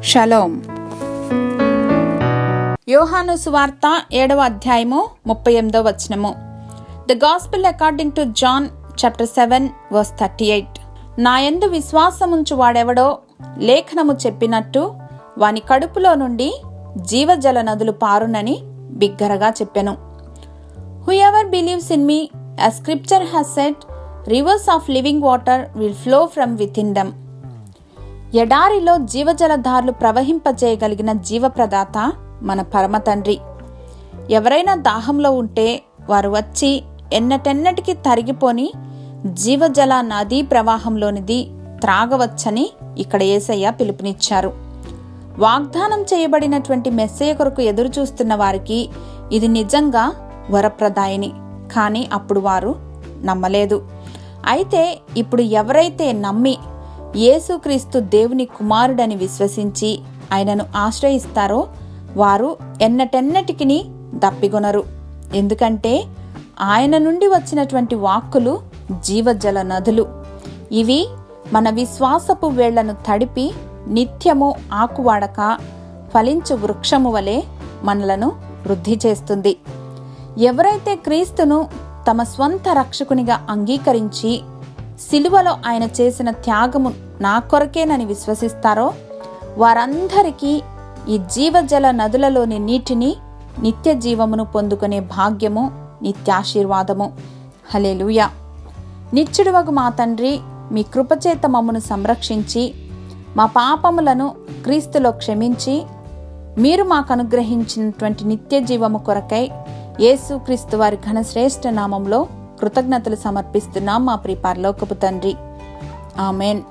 Shalom. యోహాను సువార్త 7వ అధ్యాయము 38వ వచనము. The Gospel according to John chapter 7 verse 38. నా యందు విశ్వాసముంచు వాడెవడో లేఖనము చెప్పినట్టు వాని కడుపులో నుండి జీవజల నదులు పారునని బిగ్గరగా చెప్పెను. Whoever believes in me, as scripture has said, rivers of living water will flow from within them. ఎడారిలో జీవజలధారలు ప్రవహింపజేయగలిగిన జీవప్రదాత మన పరమ తండ్రి. ఎవరైనా దాహంలో ఉంటే వారు వచ్చి ఎన్నటెన్నటికి తరిగిపోని జీవజల నదీ ప్రవాహంలోనిది త్రాగవచ్చని ఇక్కడ యేసయ్య పిలుపునిచ్చారు. వాగ్దానం చేయబడినటువంటి మెస్సయ్య కొరకు ఎదురు చూస్తున్న వారికి ఇది నిజంగా వరప్రదాయిని. కానీ అప్పుడు వారు నమ్మలేదు. అయితే ఇప్పుడు ఎవరైతే నమ్మి యేసుక్రీస్తు దేవుని కుమారుడని విశ్వసించి ఆయనను ఆశ్రయిస్తారో వారు ఎన్నటెన్నటికి దప్పిగొనరు. ఎందుకంటే ఆయన నుండి వచ్చినటువంటి వాక్కులు జీవజల నదులు. ఇవి మన విశ్వాసపు వేళ్లను తడిపి నిత్యము ఆకువాడక ఫలించు వృక్షము వలె మనలను వృద్ధి చేస్తుంది. ఎవరైతే క్రీస్తును తమ స్వంత రక్షకునిగా అంగీకరించి సిలువలో ఆయన చేసిన త్యాగము నా కొరకేనని విశ్వసిస్తారో వారందరికీ ఈ జీవజల నదులలోని నీటిని నిత్య జీవమును పొందుకునే భాగ్యము, నిత్యాశీర్వాదము. హల్లెలూయా. నిత్యుడవగు మా తండ్రి, మీ కృపచేత మమ్మను సంరక్షించి మా పాపములను క్రీస్తులో క్షమించి మీరు మాకు అనుగ్రహించినటువంటి నిత్య జీవము కొరకై యేసుక్రీస్తు వారి ఘనశ్రేష్ఠ నామంలో కృతజ్ఞతలు సమర్పిస్తున్నాం మా ప్రియ పరలోకపు తండ్రి. ఆమెన్.